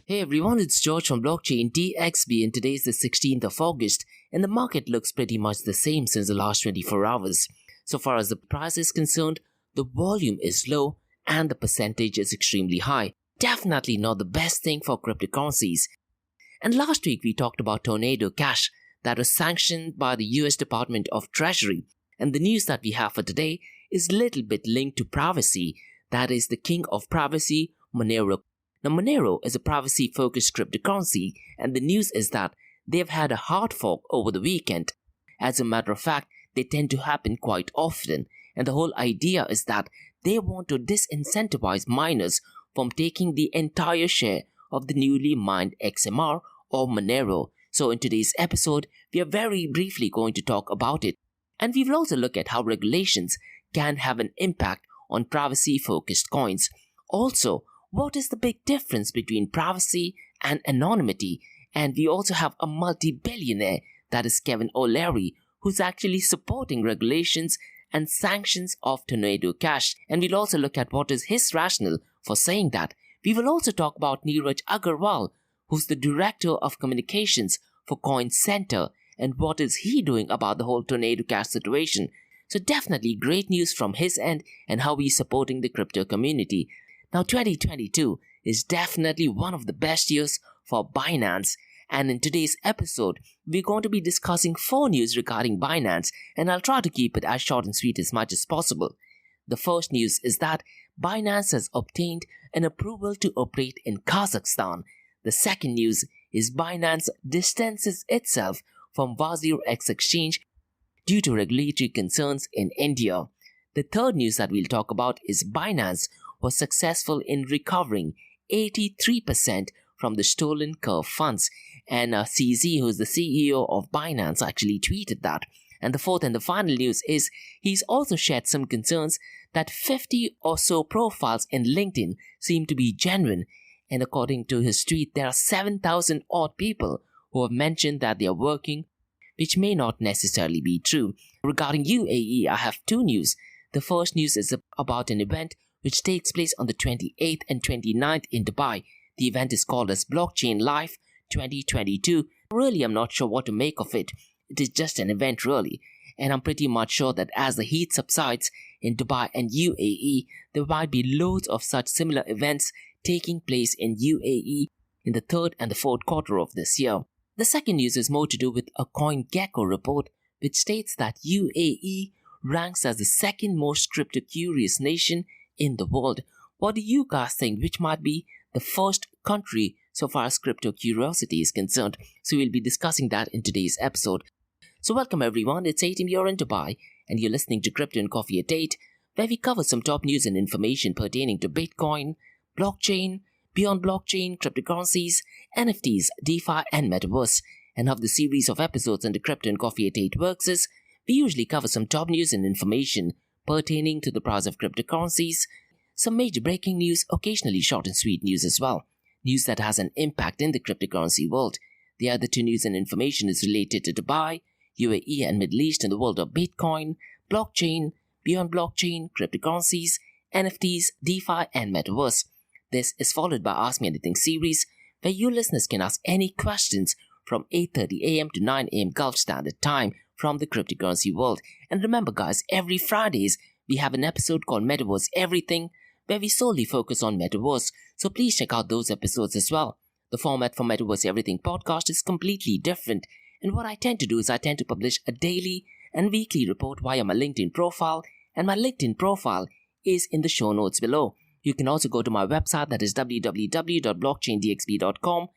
Hey everyone, it's George from Blockchain DXB and today is the 16th of August and the market looks pretty much the same since the last 24 hours. So far as the price is concerned, the volume is low and the percentage is extremely high. Definitely not the best thing for cryptocurrencies. And last week we talked about Tornado Cash that was sanctioned by the US Department of Treasury. And the news that we have for today is a little bit linked to privacy. That is the king of privacy, Monero. Now, Monero is a privacy-focused cryptocurrency, and the news is that they've had a hard fork over the weekend. As a matter of fact, they tend to happen quite often, and the whole idea is that they want to disincentivize miners from taking the entire share of the newly mined XMR or Monero. So in today's episode, we are very briefly going to talk about it, and we will also look at how regulations can have an impact on privacy-focused coins. Also, what is the big difference between privacy and anonymity? And we also have a multi-billionaire, that is Kevin O'Leary, who's actually supporting regulations and sanctions of Tornado Cash. And we'll also look at what is his rationale for saying that. We will also talk about Neeraj Agarwal, who's the Director of Communications for Coin Center, and what is he doing about the whole Tornado Cash situation. So definitely great news from his end and how he's supporting the crypto community. Now 2022 is definitely one of the best years for Binance, and in today's episode we're going to be discussing 4 news regarding Binance, and I'll try to keep it as short and sweet as much as possible. The first news is that Binance has obtained an approval to operate in Kazakhstan. The second news is Binance distances itself from WazirX exchange due to regulatory concerns in India. The third news that we'll talk about is Binance was successful in recovering 83% from the stolen Curve funds, and CZ, who is the CEO of Binance, actually tweeted that. And the fourth and the final news is he's also shared some concerns that 50 or so profiles in LinkedIn seem to be genuine, and according to his tweet there are 7,000 odd people who have mentioned that they are working, which may not necessarily be true. Regarding UAE, I have 2 news. The first news is about an event which takes place on the 28th and 29th in Dubai. The event is called as Blockchain Live 2022. Really, I'm not sure what to make of it. It is just an event really. And I'm pretty much sure that as the heat subsides in Dubai and UAE, there might be loads of such similar events taking place in UAE in the 3rd and the 4th quarter of this year. The second news is more to do with a CoinGecko report which states that UAE ranks as the second most crypto-curious nation in the world. What do you guys think which might be the first country so far as crypto curiosity is concerned? So we'll be discussing that in today's episode. So welcome everyone, it's ATM, you're in Dubai and you're listening to Crypto and Coffee at 8, where we cover some top news and information pertaining to Bitcoin, blockchain, beyond blockchain, cryptocurrencies, NFTs, DeFi and Metaverse. And how the series of episodes on the Crypto and Coffee at 8 works is, we usually cover some top news and information pertaining to the price of cryptocurrencies, some major breaking news, occasionally short and sweet news as well. News that has an impact in the cryptocurrency world. The other 2 news and information is related to Dubai, UAE and Middle East in the world of Bitcoin, blockchain, beyond blockchain, cryptocurrencies, NFTs, DeFi and Metaverse. This is followed by Ask Me Anything series, where you listeners can ask any questions from 8:30 AM to 9 AM Gulf Standard Time from the cryptocurrency world. And remember guys, every Fridays we have an episode called Metaverse Everything, where we solely focus on Metaverse, so please check out those episodes as well. The format for Metaverse Everything podcast is completely different, and what I tend to do is I tend to publish a daily and weekly report via my LinkedIn profile, and my LinkedIn profile is in the show notes below. You can also go to my website, that is www.blockchaindxb.com,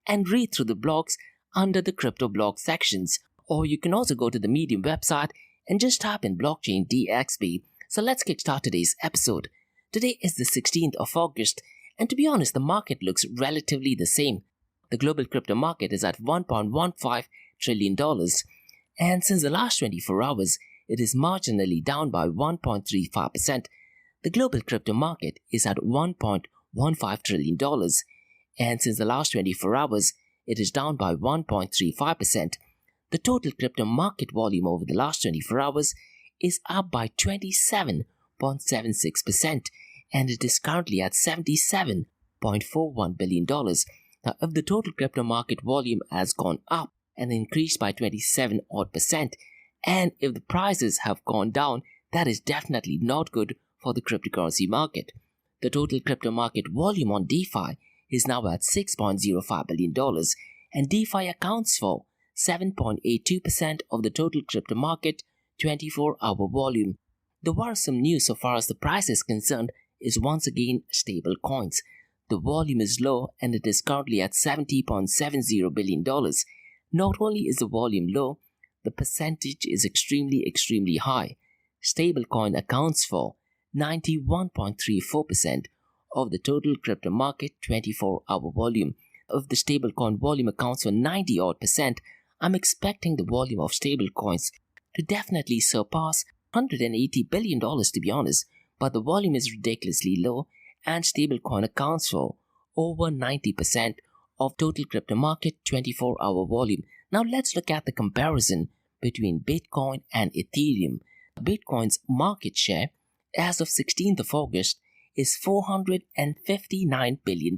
and read through the blogs under the crypto blog sections. Or you can also go to the Medium website and just type in Blockchain DXB. So let's kickstart today's episode. Today is the 16th of August, and to be honest, the market looks relatively the same. The global crypto market is at $1.15 trillion, and since the last 24 hours, it is marginally down by 1.35%. The global crypto market is at $1.15 trillion, and since the last 24 hours, it is down by 1.35%. The total crypto market volume over the last 24 hours is up by 27.76%, and it is currently at $77.41 billion. Now, if the total crypto market volume has gone up and increased by 27 odd percent, and if the prices have gone down, that is definitely not good for the cryptocurrency market. The total crypto market volume on DeFi is now at $6.05 billion, and DeFi accounts for 7.82% of the total crypto market 24-hour volume. The worrisome news so far as the price is concerned is once again stable coins. The volume is low and it is currently at $70.70 billion. Not only is the volume low, the percentage is extremely high. Stablecoin accounts for 91.34% of the total crypto market 24-hour volume. If the stablecoin volume accounts for 90 odd percent, I'm expecting the volume of stablecoins to definitely surpass $180 billion to be honest, but the volume is ridiculously low and stablecoin accounts for over 90% of total crypto market 24-hour volume. Now let's look at the comparison between Bitcoin and Ethereum. Bitcoin's market share as of 16th of August is $459 billion,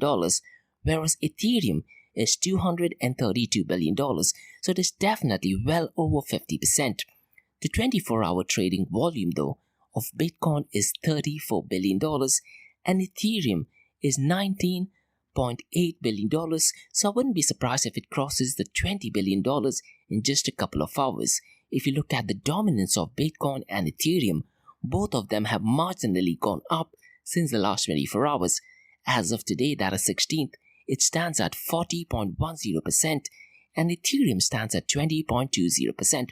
whereas Ethereum is $232 billion, so it is definitely well over 50%. The 24-hour trading volume though of Bitcoin is $34 billion and Ethereum is $19.8 billion, so I wouldn't be surprised if it crosses the $20 billion in just a couple of hours. If you look at the dominance of Bitcoin and Ethereum, both of them have marginally gone up since the last 24 hours. As of today, that is 16th, it stands at 40.10% and Ethereum stands at 20.20%.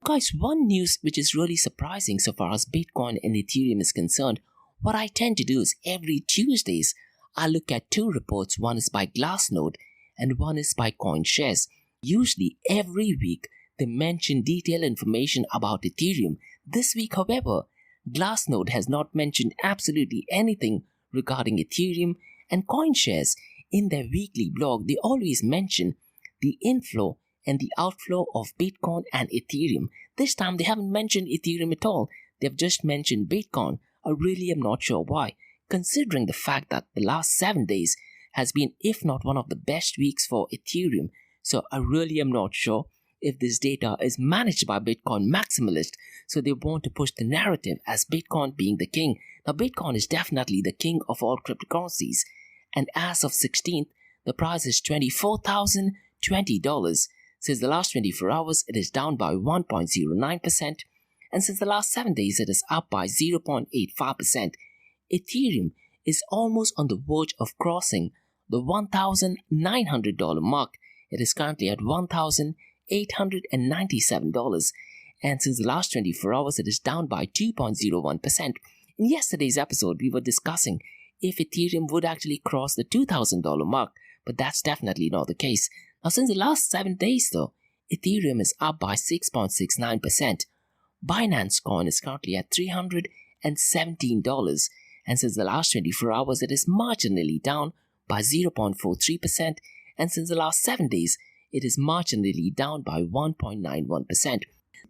Guys, one news which is really surprising so far as Bitcoin and Ethereum is concerned, what I tend to do is every Tuesdays, I look at two reports. One is by Glassnode and one is by CoinShares. Usually every week, they mention detailed information about Ethereum. This week, however, Glassnode has not mentioned absolutely anything regarding Ethereum, and CoinShares, in their weekly blog, they always mention the inflow and the outflow of Bitcoin and Ethereum. This time, they haven't mentioned Ethereum at all. They've just mentioned Bitcoin. I really am not sure why, considering the fact that the last 7 days has been, if not one of the best weeks for Ethereum. So I really am not sure if this data is managed by Bitcoin maximalists, so they want to push the narrative as Bitcoin being the king. Now, Bitcoin is definitely the king of all cryptocurrencies, and as of 16th, the price is $24,020. Since the last 24 hours, it is down by 1.09%, and since the last 7 days, it is up by 0.85%. Ethereum is almost on the verge of crossing the $1,900 mark. It is currently at $1,897, and since the last 24 hours, it is down by 2.01%. In yesterday's episode, we were discussing if Ethereum would actually cross the $2,000 mark, but that's definitely not the case. Now, since the last 7 days, though, Ethereum is up by 6.69%. Binance coin is currently at $317, and since the last 24 hours, it is marginally down by 0.43%, and since the last 7 days, it is marginally down by 1.91%.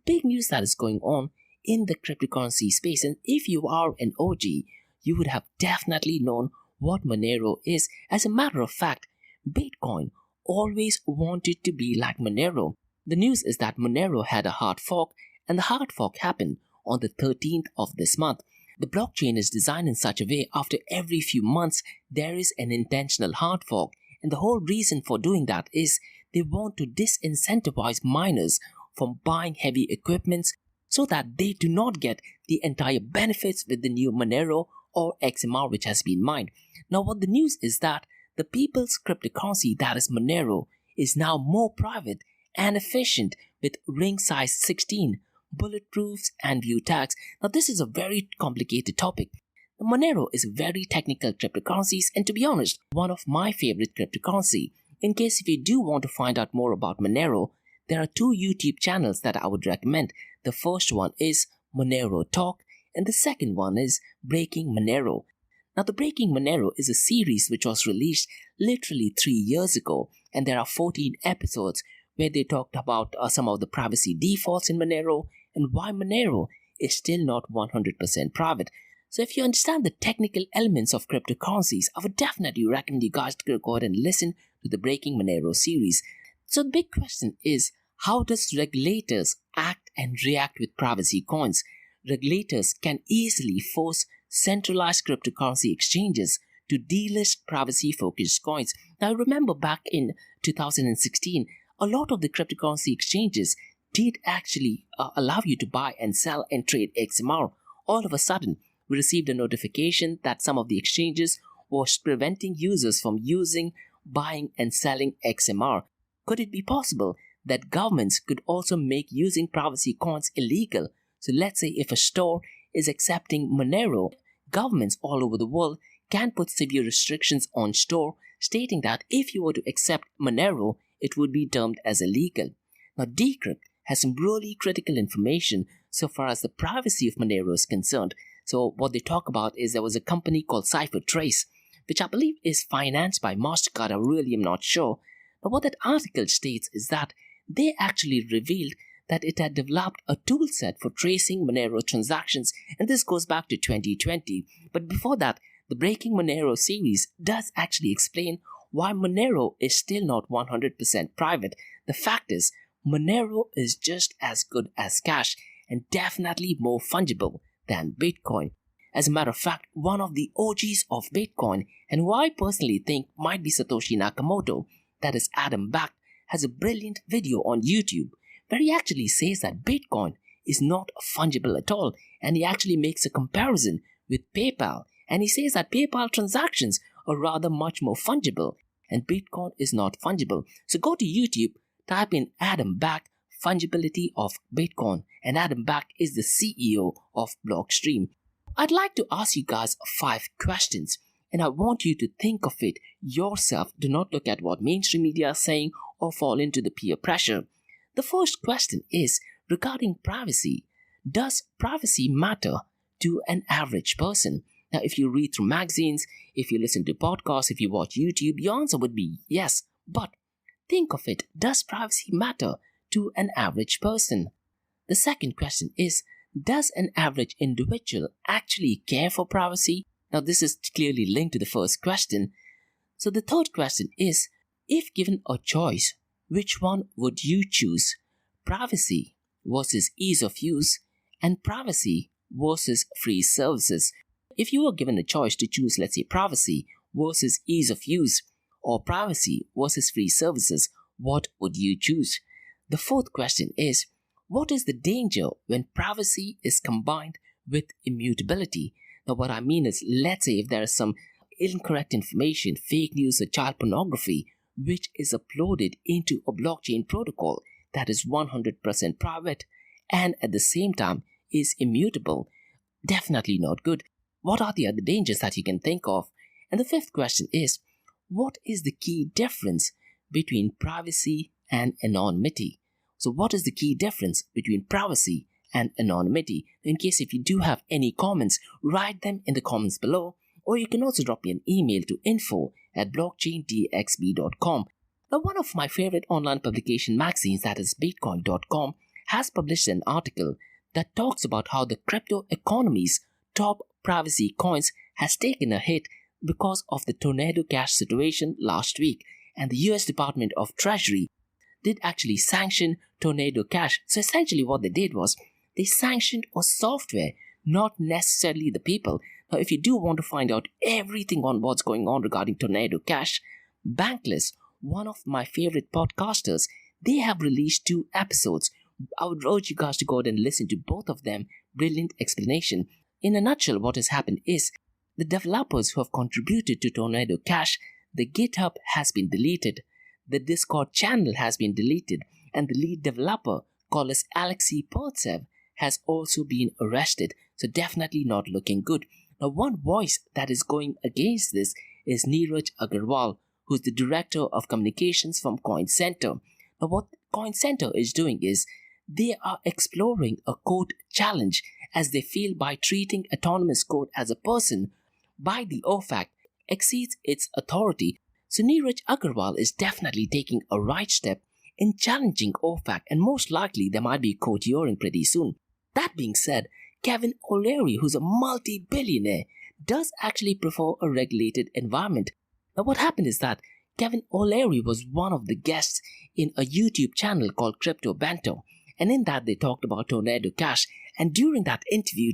Big news that is going on in the cryptocurrency space, and if you are an OG, you would have definitely known what Monero is. As a matter of fact, Bitcoin always wanted to be like Monero. The news is that Monero had a hard fork, and the hard fork happened on the 13th of this month. The blockchain is designed in such a way after every few months there is an intentional hard fork, and the whole reason for doing that is they want to disincentivize miners from buying heavy equipments so that they do not get the entire benefits with the new Monero or XMR which has been mined. Now, what the news is that the people's cryptocurrency, that is Monero, is now more private and efficient with ring size 16, bulletproofs, and view tags. Now, this is a very complicated topic. Monero is a very technical cryptocurrency, and to be honest, one of my favorite cryptocurrency. In case if you do want to find out more about Monero, there are two YouTube channels that I would recommend. The first one is Monero Talk, and the second one is Breaking Monero. Now, the Breaking Monero is a series which was released literally 3 years ago, and there are 14 episodes where they talked about some of the privacy defaults in Monero and why Monero is still not 100% private. So if you understand the technical elements of cryptocurrencies, I would definitely recommend you guys to go ahead and listen to the Breaking Monero series. So the big question is, how does regulators act and react with privacy coins? Regulators can easily force centralized cryptocurrency exchanges to delist privacy-focused coins. Now, I remember back in 2016, a lot of the cryptocurrency exchanges did actually allow you to buy and sell and trade XMR. All of a sudden, we received a notification that some of the exchanges was preventing users from using, buying, and selling XMR. Could it be possible that governments could also make using privacy coins illegal? So let's say if a store is accepting Monero, governments all over the world can put severe restrictions on store, stating that if you were to accept Monero, it would be termed as illegal. Now, Decrypt has some really critical information so far as the privacy of Monero is concerned. So what they talk about is there was a company called CipherTrace, which I believe is financed by MasterCard. I really am not sure. But what that article states is that they actually revealed that it had developed a tool set for tracing Monero transactions, and this goes back to 2020. But before that, the Breaking Monero series does actually explain why Monero is still not 100% private. The fact is, Monero is just as good as cash and definitely more fungible than Bitcoin. As a matter of fact, one of the OGs of Bitcoin, and who I personally think might be Satoshi Nakamoto, that is Adam Back, has a brilliant video on YouTube where he actually says that Bitcoin is not fungible at all, and he actually makes a comparison with PayPal, and he says that PayPal transactions are rather much more fungible and Bitcoin is not fungible. So go to YouTube, type in Adam Back fungibility of Bitcoin, and Adam Back is the CEO of Blockstream. I'd like to ask you guys 5 questions, and I want you to think of it yourself. Do not look at what mainstream media is saying or fall into the peer pressure. The first question is regarding privacy. Does privacy matter to an average person? Now, if you read through magazines, if you listen to podcasts, if you watch YouTube, your answer would be yes. But think of it, does privacy matter to an average person? The second question is, does an average individual actually care for privacy? Now, this is clearly linked to the first question. So the third question is, if given a choice, which one would you choose? Privacy versus ease of use, and privacy versus free services. If you were given a choice to choose, let's say, privacy versus ease of use, or privacy versus free services, what would you choose? The fourth question is, what is the danger when privacy is combined with immutability? Now, what I mean is, let's say if there is some incorrect information, fake news, or child pornography, which is uploaded into a blockchain protocol that is 100% private and at the same time is immutable, definitely not good. What are the other dangers that you can think of? And the fifth question is, what is the key difference between privacy and anonymity? So what is the key difference between privacy and anonymity? In case if you do have any comments, write them in the comments below, or you can also drop me an email to info@blockchaindxb.com. Now, one of my favorite online publication magazines, that is bitcoin.com, has published an article that talks about how the crypto economy's top privacy coins has taken a hit because of the Tornado Cash situation last week, and the US Department of Treasury did actually sanction Tornado Cash. So essentially what they did was they sanctioned a software, not necessarily the people. Now, if you do want to find out everything on what's going on regarding Tornado Cash, Bankless, one of my favorite podcasters, they have released 2 episodes. I would urge you guys to go ahead and listen to both of them. Brilliant explanation. In a nutshell, what has happened is the developers who have contributed to Tornado Cash, the GitHub has been deleted, the Discord channel has been deleted, and the lead developer, called as Alexei Pertsev, has also been arrested. So definitely not looking good. Now, one voice that is going against this is Neeraj Agarwal, who's the director of communications from CoinCenter. Now, what CoinCenter is doing is they are exploring a code challenge, as they feel by treating autonomous code as a person by the OFAC exceeds its authority. So Neeraj Agarwal is definitely taking a right step in challenging OFAC, and most likely there might be a court hearing pretty soon. That being said, Kevin O'Leary, who's a multi-billionaire, does actually prefer a regulated environment. Now, what happened is that Kevin O'Leary was one of the guests in a YouTube channel called Crypto Banter, and in that they talked about Tornado Cash. And during that interview,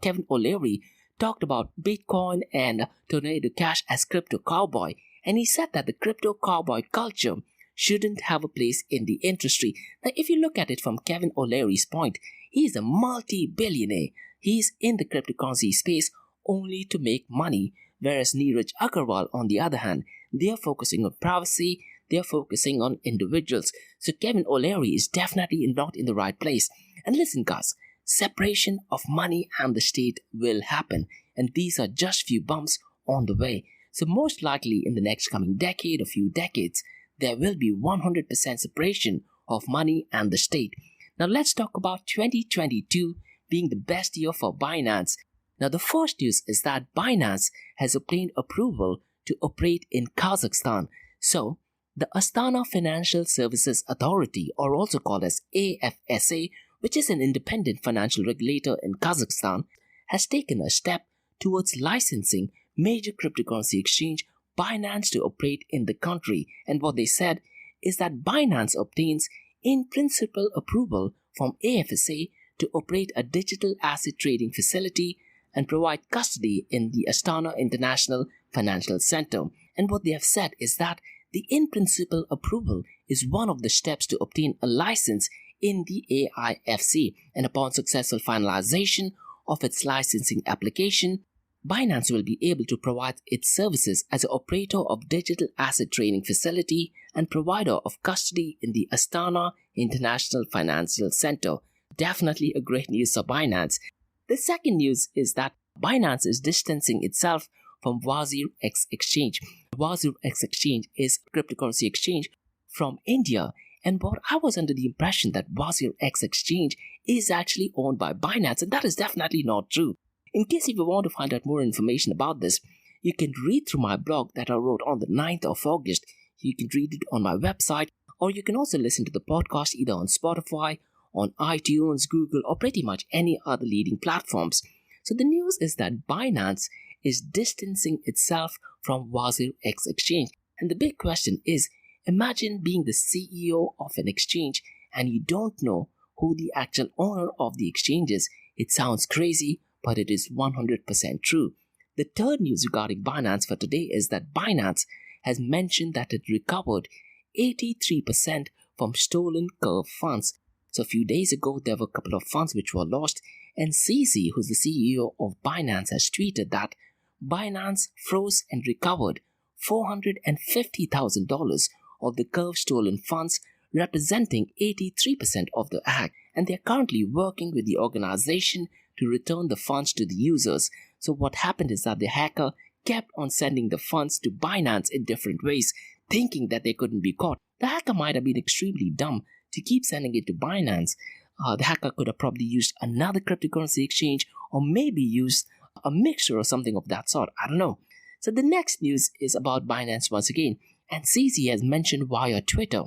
Kevin O'Leary talked about Bitcoin and Tornado Cash as crypto cowboy, and he said that the crypto cowboy culture shouldn't have a place in the industry. Now, if you look at it from Kevin O'Leary's point, he's a multi-billionaire. He's in the cryptocurrency space only to make money, whereas Neeraj Agarwal, on the other hand, they are focusing on privacy, they are focusing on individuals. So Kevin O'Leary is definitely not in the right place. And listen, guys, separation of money and the state will happen, and these are just few bumps on the way. So most likely in the next coming decade or few decades, there will be 100% separation of money and the state. Now let's talk about 2022 being the best year for Binance. Now the first news is that Binance has obtained approval to operate in Kazakhstan. So the Astana Financial Services Authority, or also called as AFSA, which is an independent financial regulator in Kazakhstan, has taken a step towards licensing major cryptocurrency exchange Binance to operate in the country. And what they said is that Binance obtains in principle approval from AFSA to operate a digital asset trading facility and provide custody in the Astana International Financial Center. And what they have said is that the in principle approval is one of the steps to obtain a license in the AIFC, and upon successful finalization of its licensing application, Binance will be able to provide its services as an operator of digital asset trading facility and provider of custody in the Astana International Financial Center. Definitely a great news for Binance. The second news is that Binance is distancing itself from Wazir X Exchange. Wazir X Exchange is a cryptocurrency exchange from India, and what I was under the impression that Wazir X Exchange is actually owned by Binance, and that is definitely not true. In case if you want to find out more information about this, you can read through my blog that I wrote on the 9th of August. You can read it on my website, or you can also listen to the podcast either on Spotify, on iTunes, Google, or pretty much any other leading platforms. So the news is that Binance is distancing itself from Wazir X Exchange. And the big question is, imagine being the CEO of an exchange and you don't know who the actual owner of the exchange is. It sounds crazy, but it is 100% true. The third news regarding Binance for today is that Binance has mentioned that it recovered 83% from stolen Curve funds. So a few days ago, there were a couple of funds which were lost, and CZ, who's the CEO of Binance, has tweeted that Binance froze and recovered $450,000 of the Curve stolen funds, representing 83% of the hack, and they are currently working with the organization to return the funds to the users. So what happened is that the hacker kept on sending the funds to Binance in different ways, thinking that they couldn't be caught. The hacker might have been extremely dumb to keep sending it to Binance. The hacker could have probably used another cryptocurrency exchange, or maybe used a mixture or something of that sort. I don't know. So the next news is about Binance once again, and CZ has mentioned via Twitter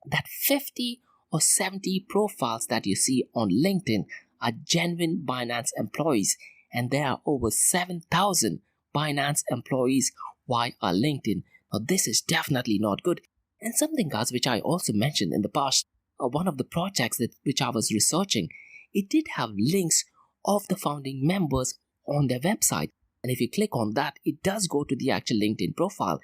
that 50 or 70 profiles that you see on LinkedIn are genuine Binance employees, and there are over 7,000 Binance employees via LinkedIn. Now this is definitely not good. And something, guys, which I also mentioned in the past, one of the projects which I was researching, it did have links of the founding members on their website. And if you click on that, it does go to the actual LinkedIn profile.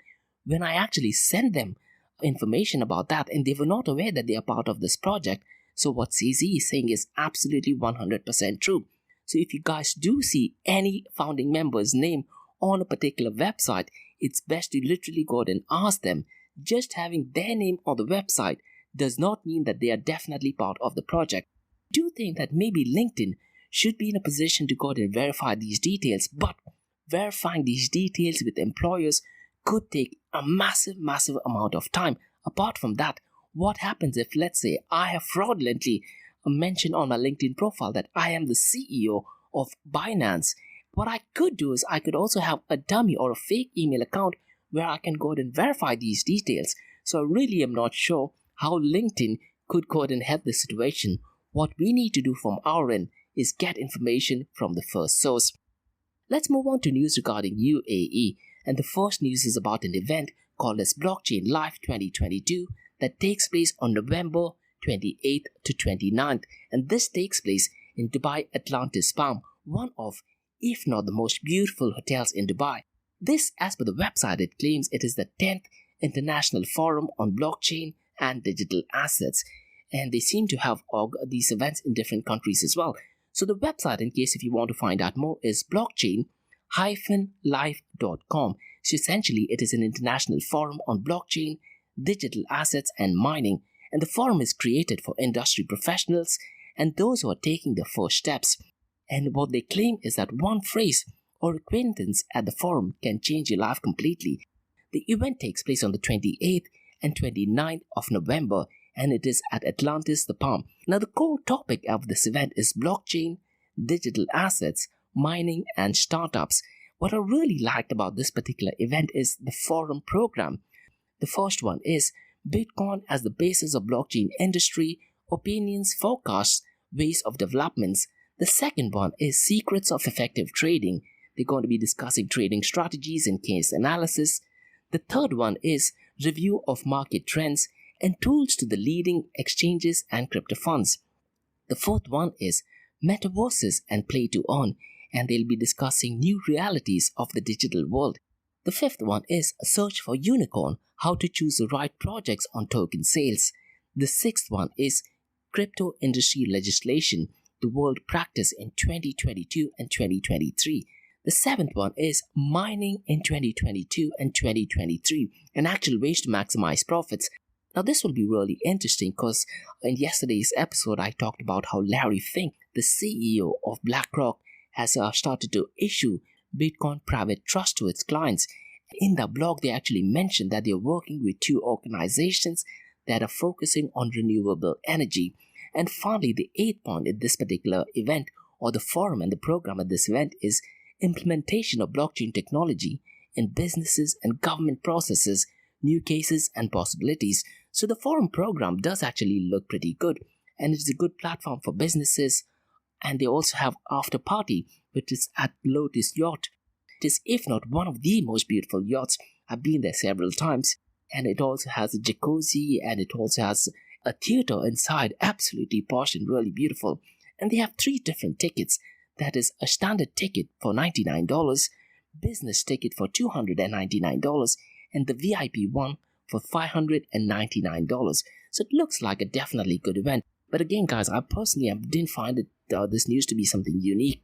When I actually send them information about that, and they were not aware that they are part of this project, so what CZ is saying is absolutely 100% true. So if you guys do see any founding member's name on a particular website, it's best to literally go ahead and ask them. Just having their name on the website does not mean that they are definitely part of the project. I do think that maybe LinkedIn should be in a position to go ahead and verify these details, but verifying these details with employers could take a massive amount of time. Apart from that, what happens if, let's say, I have fraudulently mentioned on my LinkedIn profile that I am the CEO of Binance? What I could do is I could also have a dummy or a fake email account where I can go ahead and verify these details. So I really am not sure how LinkedIn could go ahead and help the situation. What we need to do from our end is get information from the first source. Let's move on to news regarding UAE, and the first news is about an event called as Blockchain Live 2022 that takes place on November 28th to 29th, and this takes place in Dubai Atlantis Palm, one of, if not the most beautiful hotels in Dubai. This, as per the website, it claims it is the 10th International Forum on Blockchain and Digital Assets, and they seem to have these events in different countries as well. So the website, in case if you want to find out more, is blockchain-live.com. So essentially, it is an international forum on blockchain, digital assets, and mining. And the forum is created for industry professionals and those who are taking the first steps. And what they claim is that one phrase or acquaintance at the forum can change your life completely. The event takes place on the 28th and 29th of November, and it is at Atlantis the Palm. Now, the core topic of this event is blockchain, digital assets, mining, and startups. What I really liked about this particular event is the forum program. The first one is Bitcoin as the basis of blockchain industry, opinions, forecasts, ways of developments. The second one is secrets of effective trading. They're going to be discussing trading strategies and case analysis. The third one is review of market trends and tools to the leading exchanges and crypto funds. The fourth one is metaverses and play to earn, and they'll be discussing new realities of the digital world. The fifth one is a search for unicorn, how to choose the right projects on token sales. The sixth one is crypto industry legislation, the world practice in 2022 and 2023. The seventh one is mining in 2022 and 2023 and actual ways to maximize profits. Now, this will be really interesting because in yesterday's episode, I talked about how Larry Fink, the CEO of BlackRock, has started to issue Bitcoin private trust to its clients. In the blog, they actually mentioned that they're working with two organizations that are focusing on renewable energy. And finally, the eighth point in this particular event, or the forum and the program at this event, is implementation of blockchain technology in businesses and government processes, new cases and possibilities. So the forum program does actually look pretty good, and it's a good platform for businesses. And they also have after party, which is at Lotus Yacht. It is, if not one of the most beautiful yachts. I've been there several times, and it also has a jacuzzi, and it also has a theater inside, absolutely posh and really beautiful. And they have 3 different tickets. That is a standard ticket for $99, business ticket for $299, and the VIP one for $599. So it looks like a definitely good event. But again, guys, I personally didn't find this news to be something unique.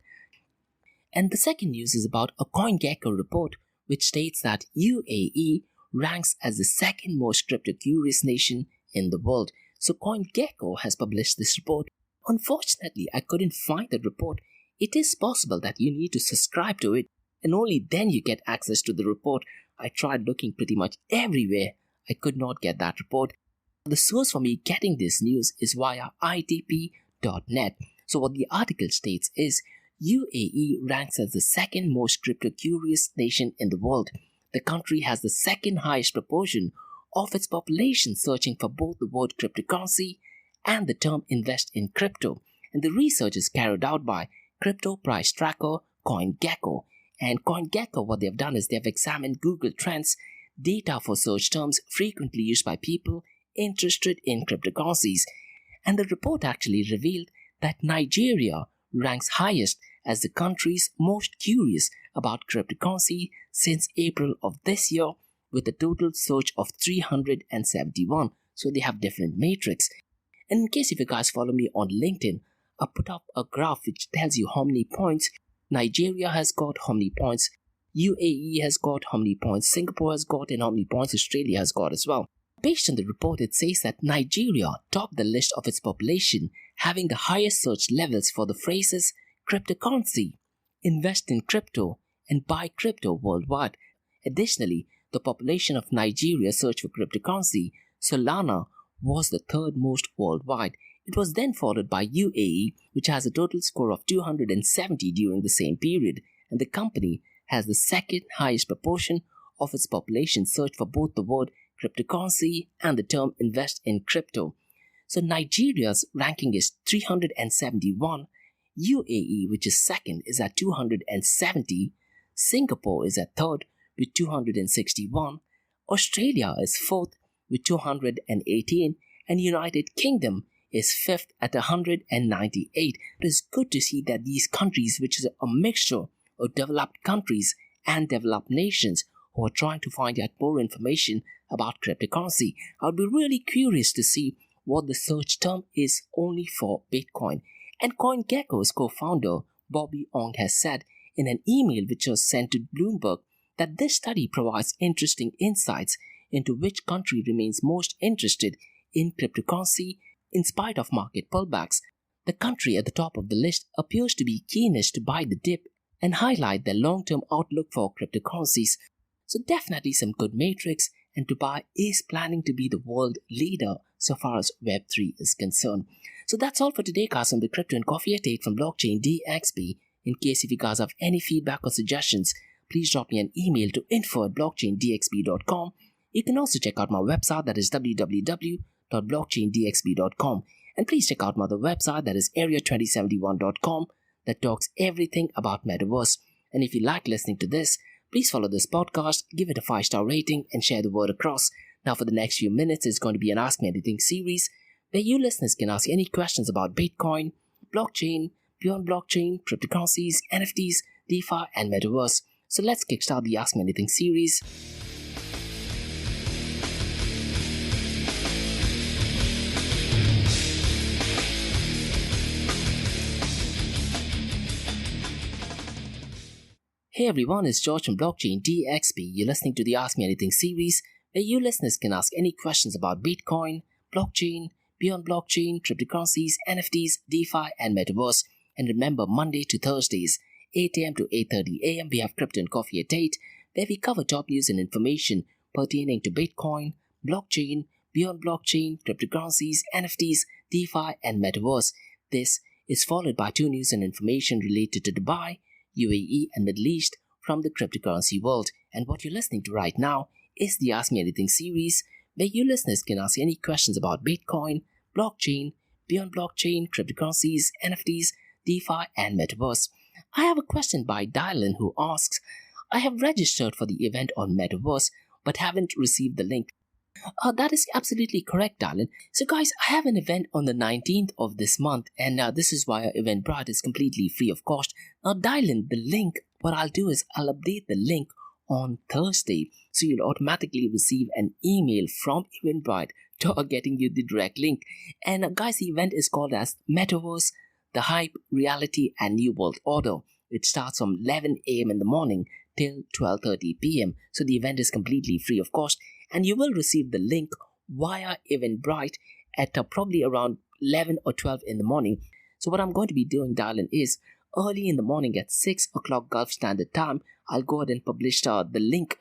And the second news is about a CoinGecko report, which states that UAE ranks as the second most crypto-curious nation in the world. So CoinGecko has published this report. Unfortunately, I couldn't find the report. It is possible that you need to subscribe to it, and only then you get access to the report. I tried looking pretty much everywhere. I could not get that report. The source for me getting this news is via ITP.net. So what the article states is UAE ranks as the second most crypto-curious nation in the world. The country has the second highest proportion of its population searching for both the word cryptocurrency and the term invest in crypto. And the research is carried out by crypto price tracker CoinGecko. And CoinGecko, what they've done is they've examined Google Trends data for search terms frequently used by people interested in cryptocurrencies. And the report actually revealed that Nigeria ranks highest as the country's most curious about cryptocurrency since April of this year, with a total search of 371. So they have different metrics. And in case if you guys follow me on LinkedIn, I put up a graph which tells you how many points Nigeria has got, how many points UAE has got, how many points Singapore has got, and how many points Australia has got as well. Based on the report, it says that Nigeria topped the list of its population, having the highest search levels for the phrases cryptocurrency, invest in crypto, and buy crypto worldwide. Additionally, the population of Nigeria searched for cryptocurrency, Solana, was the third most worldwide. It was then followed by UAE, which has a total score of 270 during the same period, and the company has the second highest proportion of its population searched for both the word cryptocurrency and the term invest in crypto. So Nigeria's ranking is 371, UAE, which is second, is at 270, Singapore is at third with 261, Australia is 4th with 218, and United Kingdom is 5th at 198. It is good to see that these countries, which is a mixture of developed countries and developed nations who are trying to find out more information about cryptocurrency. I would be really curious to see what the search term is only for Bitcoin. And CoinGecko's co-founder, Bobby Ong, has said in an email which was sent to Bloomberg that this study provides interesting insights into which country remains most interested in cryptocurrency in spite of market pullbacks. The country at the top of the list appears to be keenest to buy the dip and highlight their long-term outlook for cryptocurrencies. So definitely some good metrics, and Dubai is planning to be the world leader so far as Web3 is concerned. So that's all for today, guys, on the Crypto and Coffee Update from Blockchain DXB. In case if you guys have any feedback or suggestions, please drop me an email to info@blockchaindxb.com. You can also check out my website, that is www.blockchaindxb.com. And please check out my other website, that is area2071.com, that talks everything about Metaverse. And if you like listening to this, please follow this podcast, give it a 5-star rating, and share the word across. Now for the next few minutes, it's going to be an Ask Me Anything series, where you listeners can ask any questions about Bitcoin, blockchain, beyond blockchain, cryptocurrencies, NFTs, DeFi, and Metaverse. So let's kickstart the Ask Me Anything series. Hey everyone, it's George from Blockchain DXB. You're listening to the Ask Me Anything series, where you listeners can ask any questions about Bitcoin, blockchain, beyond blockchain, cryptocurrencies, NFTs, DeFi, and Metaverse. And remember, Monday to Thursdays, 8 a.m. to 8:30 a.m., we have Crypto and Coffee at 8, where we cover top news and information pertaining to Bitcoin, blockchain, beyond blockchain, cryptocurrencies, NFTs, DeFi, and Metaverse. This is followed by 2 news and information related to Dubai, UAE, and Middle East from the cryptocurrency world. And what you're listening to right now is the Ask Me Anything series, where you listeners can ask any questions about Bitcoin, blockchain, beyond blockchain, cryptocurrencies, NFTs, DeFi, and Metaverse. I have a question by Dylan who asks, I have registered for the event on Metaverse but haven't received the link. That is absolutely correct, Dylan. So guys, I have an event on the 19th of this month, and this is why Eventbrite is completely free of cost. Now Dylan, the link, what I'll do is I'll update the link on Thursday, so you'll automatically receive an email from Eventbrite to getting you the direct link. And guys, the event is called as Metaverse, the Hype, Reality, and New World Order. It starts from 11 a.m. in the morning till 12:30 p.m. So the event is completely free of cost, and you will receive the link via Eventbrite at probably around 11 or 12 in the morning. So what I'm going to be doing, Dylan, is early in the morning at 6 o'clock Gulf Standard Time, I'll go ahead and publish the link.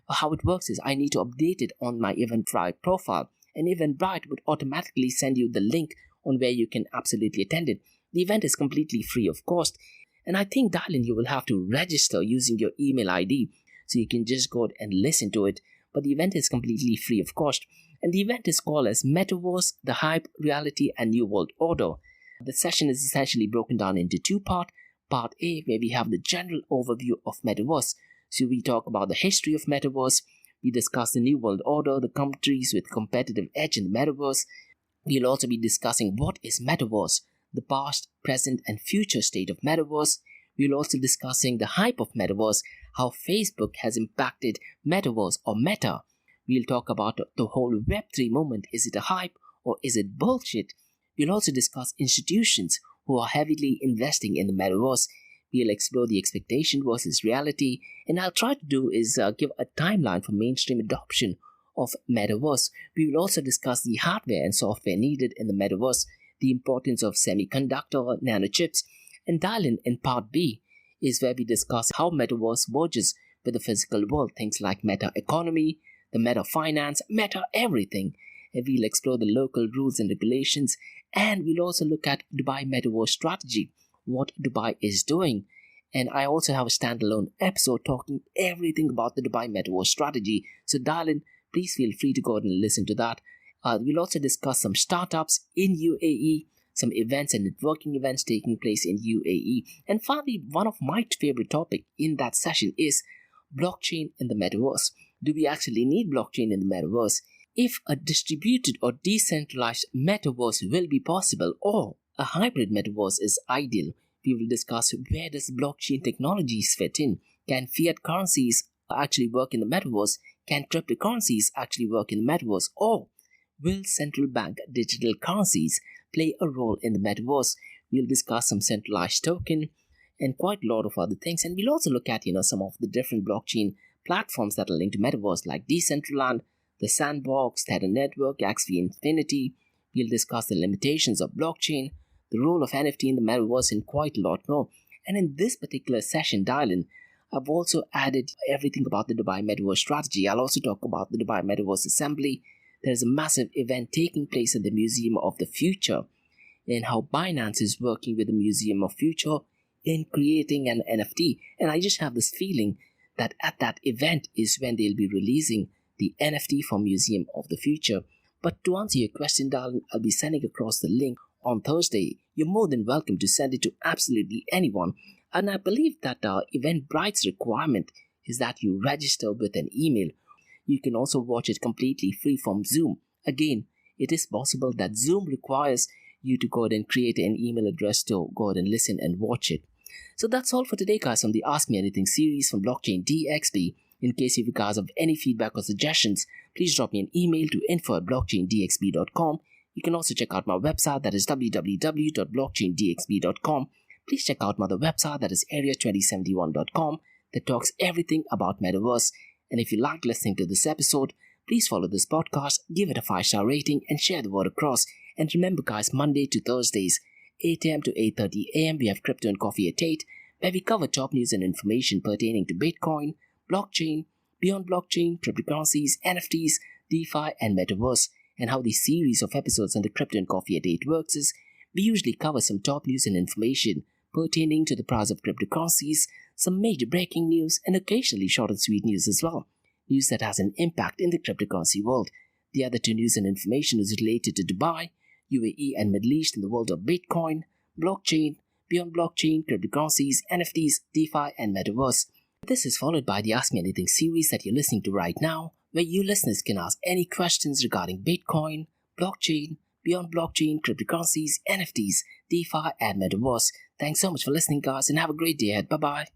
How it works is I need to update it on my Eventbrite profile, and Eventbrite would automatically send you the link on where you can absolutely attend it. The event is completely free of cost, and I think, Dylan, you will have to register using your email ID, so you can just go and listen to it. But the event is completely free of cost, and the event is called as Metaverse, the Hype, Reality, and New World Order. The session is essentially broken down into 2 parts. Part A, where we have the general overview of Metaverse. So we talk about the history of Metaverse, we discuss the New World Order, the countries with competitive edge in the Metaverse. We'll also be discussing what is Metaverse, the past, present, and future state of Metaverse. We'll also discussing the hype of Metaverse, how Facebook has impacted Metaverse or Meta. We'll talk about the whole Web3 movement. Is it a hype or is it bullshit? We'll also discuss institutions who are heavily investing in the Metaverse. We'll explore the expectation versus reality, and I'll try to do is give a timeline for mainstream adoption of Metaverse. We will also discuss the hardware and software needed in the Metaverse, the importance of semiconductor nanochips, and Dylan, in part B, is where we discuss how Metaverse merges with the physical world, things like meta economy, the meta finance, meta everything. And we'll explore the local rules and regulations, and we'll also look at Dubai Metaverse strategy, what Dubai is doing. And I also have a standalone episode talking everything about the Dubai Metaverse strategy. So Dylan, please feel free to go ahead and listen to that. We'll also discuss some startups in UAE, some events and networking events taking place in UAE. And finally, one of my favorite topics in that session is blockchain in the Metaverse. Do we actually need blockchain in the metaverse? If a distributed or decentralized metaverse will be possible, or a hybrid metaverse is ideal, we will discuss where does blockchain technologies fit in. Can fiat currencies actually work in the metaverse? Can cryptocurrencies actually work in the metaverse? Or will central bank digital currencies play a role in the metaverse? We'll discuss some centralized token and quite a lot of other things. And we'll also look at, some of the different blockchain platforms that are linked to metaverse like Decentraland, the Sandbox, Tether Network, XV Infinity. We'll discuss the limitations of blockchain, the role of NFT in the metaverse, and quite a lot more. And in this particular session dial-in, I've also added everything about the Dubai Metaverse strategy. I'll also talk about the Dubai Metaverse Assembly. There's a massive event taking place at the Museum of the Future, and how Binance is working with the Museum of Future in creating an NFT. And I just have this feeling that at that event is when they'll be releasing the NFT for Museum of the Future. But to answer your question, darling, I'll be sending across the link on Thursday. You're more than welcome to send it to absolutely anyone. And I believe that Eventbrite's requirement is that you register with an email. You can also watch it completely free from Zoom. Again, it is possible that Zoom requires you to go ahead and create an email address to go ahead and listen and watch it. So that's all for today, guys, on the Ask Me Anything series from Blockchain DXB. In case if you guys have any feedback or suggestions, please drop me an email to info@blockchaindxb.com. You can also check out my website, that is www.blockchaindxb.com. Please check out my other website, that is area2071.com, that talks everything about Metaverse. And if you like listening to this episode, please follow this podcast, give it a 5-star rating, and share the word across. And remember, guys, Monday to Thursdays, 8 a.m. to 8:30 a.m., we have Crypto and Coffee at 8, where we cover top news and information pertaining to Bitcoin, blockchain, beyond blockchain, cryptocurrencies, NFTs, DeFi, and Metaverse. And how the series of episodes under Crypto and Coffee at 8 works is, we usually cover some top news and information pertaining to the price of cryptocurrencies, some major breaking news, and occasionally short and sweet news as well. News that has an impact in the cryptocurrency world. The other two news and information is related to Dubai, UAE, and Middle East in the world of Bitcoin, blockchain, beyond blockchain, cryptocurrencies, NFTs, DeFi, and Metaverse. This is followed by the Ask Me Anything series that you're listening to right now, where you listeners can ask any questions regarding Bitcoin, blockchain, beyond blockchain, cryptocurrencies, NFTs, DeFi, and Metaverse. Thanks so much for listening, guys, and have a great day ahead. Bye-bye.